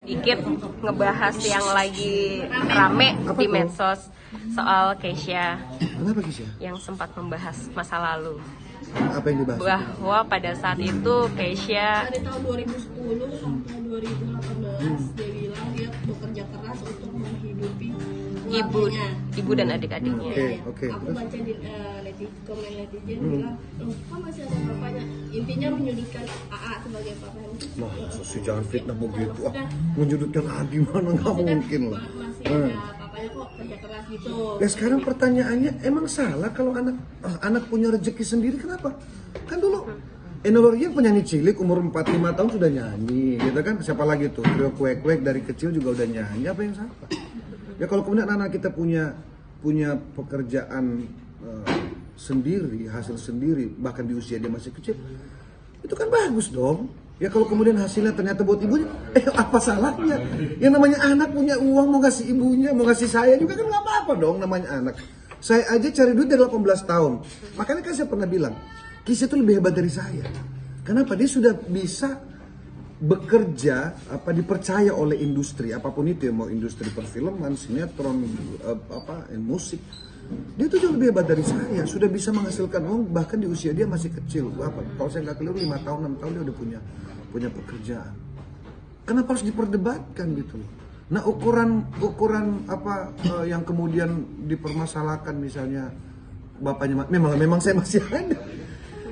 Dikit ngebahas yang lagi rame di medsos soal Keisha. Kenapa Keisha? Yang sempat membahas masa lalu. Apa yang dibahas? Bahwa pada saat itu Keisha dari tahun 2010 sampai 2018 dia bilang dia bekerja keras untuk menghidupi ibu dan adik-adiknya. Oke. Aku baca di komen netizen bilang, loh kok masih ada bapaknya? Intinya menyudutkan AA sebagai papanya. Nah, jangan fitnah begitu. Menyudutkan gimana? Nggak mungkin lah. Masih ada papanya kok kerja keras gitu. Ya sekarang pertanyaannya, emang salah kalau anak punya rezeki sendiri, kenapa? Kan dulu Enno Lorien penyanyi cilik umur 4-5 tahun sudah nyanyi, gitu kan? Siapa lagi tuh? Trio Kuek-Kuek dari kecil juga udah nyanyi, apa yang salah? Ya kalau kemudian anak kita punya pekerjaan sendiri, hasil sendiri, bahkan di usia dia masih kecil, itu kan bagus dong. Ya kalau kemudian hasilnya ternyata buat ibunya, apa salahnya? Yang namanya anak punya uang mau ngasih ibunya, mau ngasih saya juga kan nggak apa-apa dong, namanya anak. Saya aja cari duit dari 18 tahun. Makanya kan saya pernah bilang, Keisha itu lebih hebat dari saya. Kenapa? Dia sudah bisa bekerja, dipercaya oleh industri apapun itu ya, mau industri perfilman, sinetron, musik. Dia itu jauh lebih hebat dari saya, sudah bisa menghasilkan uang bahkan di usia dia masih kecil. Kalau saya nggak keliru 5 tahun 6 tahun dia udah punya pekerjaan. Kenapa harus diperdebatkan gitu loh? Nah ukuran yang kemudian dipermasalahkan misalnya bapaknya, memang saya masih ada.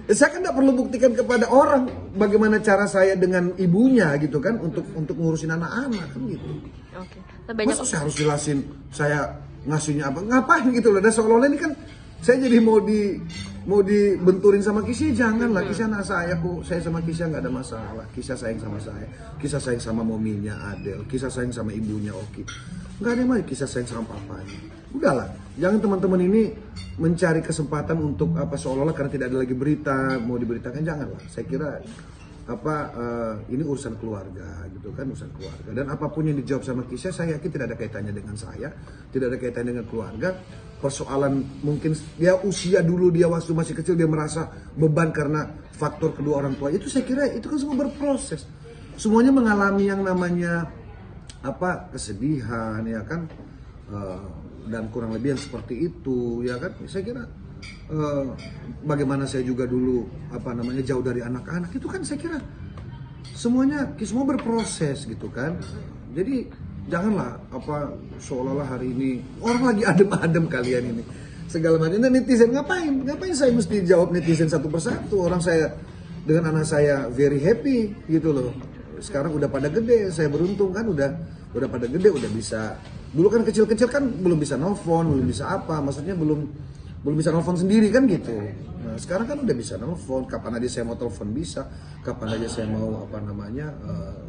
Saya kan nggak perlu buktikan kepada orang bagaimana cara saya dengan ibunya gitu kan untuk ngurusin anak-anak kan gitu. Oke. Masa saya harus jelasin saya ngasihnya apa? Ngapain gitu loh? Dan seolah-olah ini kan saya jadi mau dibenturin sama Keisha, janganlah. Keisha anak saya kok, saya sama Keisha nggak ada masalah. Keisha sayang sama saya, Keisha sayang sama mominya Adele, Keisha sayang sama ibunya Oki. Nggak ada yang mau Keisha sayang sama papanya. Udahlah, jangan teman-teman ini mencari kesempatan untuk seolah-olah karena tidak ada lagi berita mau diberitakan, janganlah. Saya kira ini urusan keluarga gitu kan, urusan keluarga, dan apapun yang dijawab sama Keisha saya yakin tidak ada kaitannya dengan saya, tidak ada kaitannya dengan keluarga. Persoalan mungkin dia usia dulu, dia waktu masih kecil dia merasa beban karena faktor kedua orang tua, itu saya kira itu kan semua berproses, semuanya mengalami yang namanya kesedihan ya kan, dan kurang lebih yang seperti itu ya kan. Saya kira bagaimana saya juga dulu jauh dari anak-anak, itu kan saya kira semua berproses gitu kan. Jadi janganlah seolah-olah hari ini orang lagi adem-adem kalian ini segala macam. Dan netizen ngapain saya mesti jawab netizen satu persatu? Orang saya dengan anak saya very happy gitu loh. Sekarang udah pada gede, saya beruntung kan udah pada gede, udah bisa. Dulu kan kecil-kecil kan belum bisa nelfon, belum bisa maksudnya belum bisa nelfon sendiri kan gitu. Nah sekarang kan udah bisa nelfon, kapan aja saya mau telepon bisa, kapan aja saya mau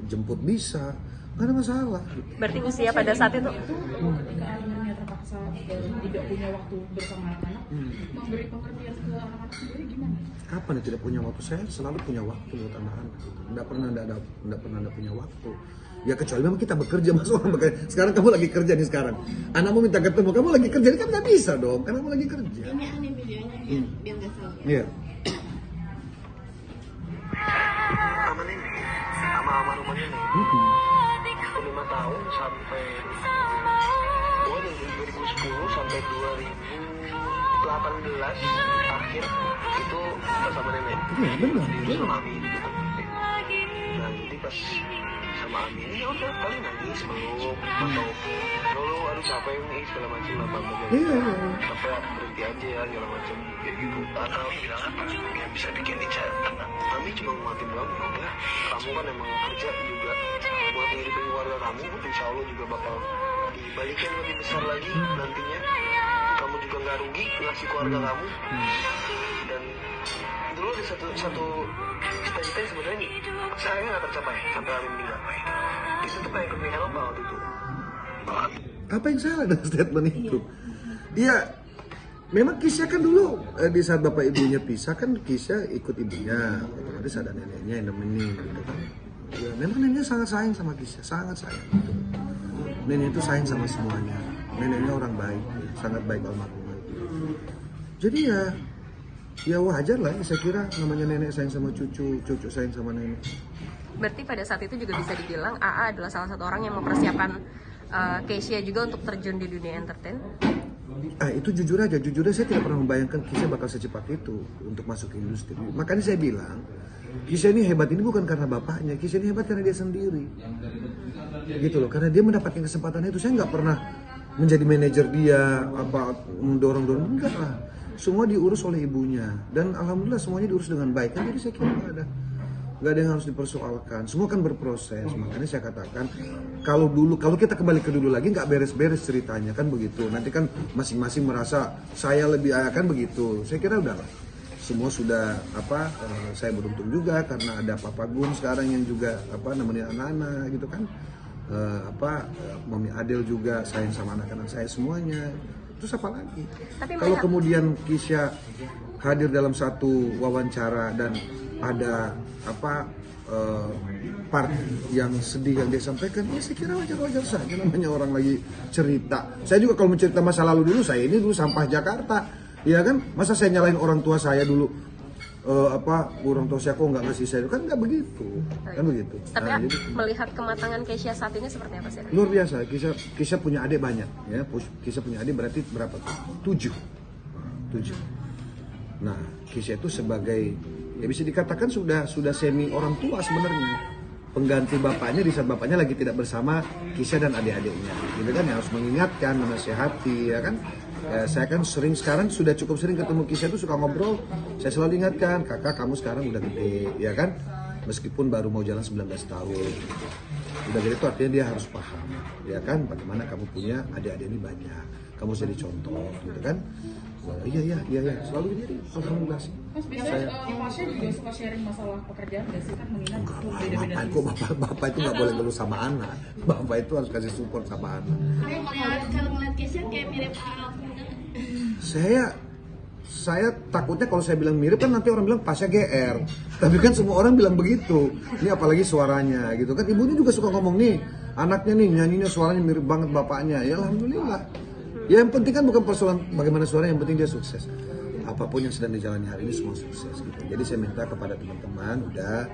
jemput bisa, nggak ada masalah. Berarti usia pada saat itu ketika anaknya terpaksa tidak punya waktu bersama anak-anak, memberi pengertian ke anak-anak sendiri gimana? Kapan ya tidak punya waktu? Saya selalu punya waktu buat anak-anak. Nggak pernah ada punya waktu. Ya kecuali memang kita bekerja, mas orang bekerja. Sekarang kamu lagi kerja nih sekarang. Anakmu minta ketemu, kamu lagi kerja, ini kan nggak bisa dong, karena kamu lagi kerja. Ini aneh videonya biar nggak salah. Iya. Sama nenek, sama almarhumah nenek. 5 tahun sampai dari 2010 sampai 2018 akhir itu sama nenek. Iya benar. Sama Ami gitu. Nanti pas sama Ami ini ya udah paling nangis meluk atau dulu aduh capek nih segala macam apa Iya. sampai berhenti aja ya segala macam kayak gitu. Atau bilang apa yang bisa bikin Ica tenang. Kami cuma nguatin doang, ya udah kamu kan emang kerja juga buat ngidupin keluarga kamu, insya Allah juga bakal dibalikin lebih besar lagi nantinya. Kamu juga nggak rugi ngasih keluarga kamu. Dan dulu ada satu cita-cita yang sebenarnya saya nggak tercapai sampai Amin bilang itu tuh kayak ke Eropa waktu itu. Apa yang salah dengan statement itu? Iya. Memang Keisha kan dulu di saat bapak ibunya pisah kan Keisha ikut ibunya, otomatis ada neneknya yang nemenin gitu kan. Ya, memang neneknya sangat sayang sama Keisha, sangat sayang. Gitu. Nenek itu sayang sama semuanya. Neneknya orang baik, sangat baik almarhumah. Jadi ya wajar lah, saya kira namanya nenek sayang sama cucu, cucu sayang sama nenek. berarti pada saat itu juga bisa dibilang AA adalah salah satu orang yang mempersiapkan Keisha juga untuk terjun di dunia entertain. Itu jujur aja saya tidak pernah membayangkan Keisha bakal secepat itu untuk masuk ke industri. Makanya saya bilang, Keisha ini hebat ini bukan karena bapaknya, Keisha ini hebat karena dia sendiri. Gitu loh, karena dia mendapatkan kesempatan itu. Saya nggak pernah menjadi manajer dia, apa mendorong-dorong, enggak lah. Semua diurus oleh ibunya, dan alhamdulillah semuanya diurus dengan baik. Kan jadi saya kira nggak ada yang harus dipersoalkan. Semua kan berproses. Makanya saya katakan kalau kita kembali ke dulu lagi nggak beres-beres ceritanya kan begitu. Nanti kan masing-masing merasa saya lebih kan begitu. Saya kira udahlah. Semua sudah saya beruntung juga karena ada Papa Gun sekarang yang juga nemenin anak-anak gitu kan. Mami Adel juga sayang sama anak-anak saya semuanya. Terus apa lagi? Kalau kemudian Keisha hadir dalam satu wawancara dan ada part yang sedih yang dia sampaikan, ya saya kira wajar-wajar saja, namanya orang lagi cerita. Saya juga kalau mencerita masa lalu dulu, saya ini dulu sampah Jakarta, ya kan? Masa saya nyalain orang tua saya dulu, orang tua saya kok nggak ngasih saya, kan nggak begitu, kan begitu. Tapi jadi, melihat kematangan Keisha saat ini seperti apa sih? luar biasa. Keisha punya adik banyak, ya. Keisha punya adik berarti berapa tuh? 7. Nah, Keisha itu sebagai, ya bisa dikatakan sudah semi orang tua sebenarnya, pengganti bapaknya di saat bapaknya lagi tidak bersama Keisha dan adik-adiknya, gitu kan, yang harus mengingatkan, menasehati, ya kan. Saya kan sekarang sudah cukup sering ketemu Keisha itu suka ngobrol, saya selalu ingatkan, kakak kamu sekarang udah gede, ya kan, meskipun baru mau jalan 19 tahun, udah gede itu artinya dia harus paham, ya kan, bagaimana kamu punya adik-adik ini banyak, kamu jadi contoh, gitu kan. Iya, selalu gitu. Alhamdulillah sih. Mas biasanya Pasha juga suka sharing masalah pekerjaan nggak sih, kan mengingat beda-beda. Bapak itu nggak boleh ngeluh sama anak. Bapak itu harus kasih support sama anak. Kalau ngeliat Keisha kayak mirip Arab muda. Saya takutnya kalau saya bilang mirip kan nanti orang bilang Pasha GR. Tapi kan semua orang bilang begitu. Ini apalagi suaranya gitu kan. Ibunya juga suka ngomong nih, anaknya nih nyanyinya suaranya mirip banget bapaknya. Ya alhamdulillah. Ya yang penting kan bukan persoalan bagaimana suara, yang penting dia sukses. Apapun yang sedang dijalani hari ini semua sukses gitu. Jadi saya minta kepada teman-teman, udah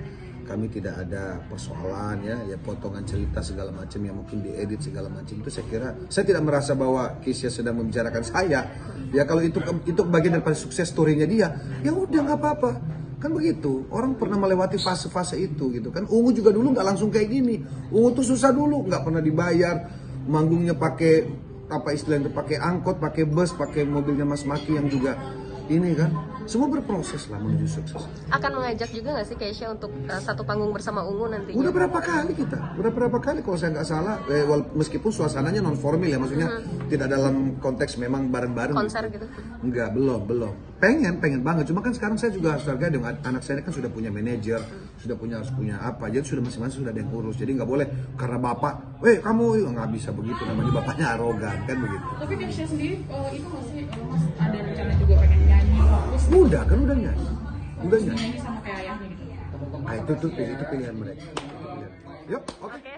kami tidak ada persoalan ya potongan cerita segala macam yang mungkin diedit segala macam itu, saya kira saya tidak merasa bahwa Keisha sedang membicarakan saya. Ya kalau itu bagian daripada sukses story-nya dia, ya udah nggak apa-apa. Kan begitu, orang pernah melewati fase-fase itu gitu kan. Ungu juga dulu nggak langsung kayak gini. Ungu tuh susah dulu, nggak pernah dibayar, manggungnya pakai istilahnya, pakai angkot, pakai bus, pakai mobilnya Mas Maki yang juga ini kan, semua berproses lah menuju sukses. Akan mengajak juga nggak sih Keisha untuk satu panggung bersama Ungu nanti? Udah berapa kali kalau saya nggak salah, meskipun suasananya non formal ya, maksudnya tidak dalam konteks memang bareng-bareng. Konser gitu? Enggak, belum. Pengen banget. Cuma kan sekarang saya juga harus hargai dengan anak saya kan sudah punya manajer, harus punya apa, jadi sudah masing-masing sudah ada yang urus. Jadi nggak boleh karena bapak, kamu nggak bisa begitu, namanya bapaknya arogan kan begitu. Tapi Keisha sendiri itu masih Mas ada rencana juga pengen nyanyi fokus? Udah nyanyi. Nyanyi sama kayak ayahnya gitu. Itu pilihan mereka. Yuk, oke.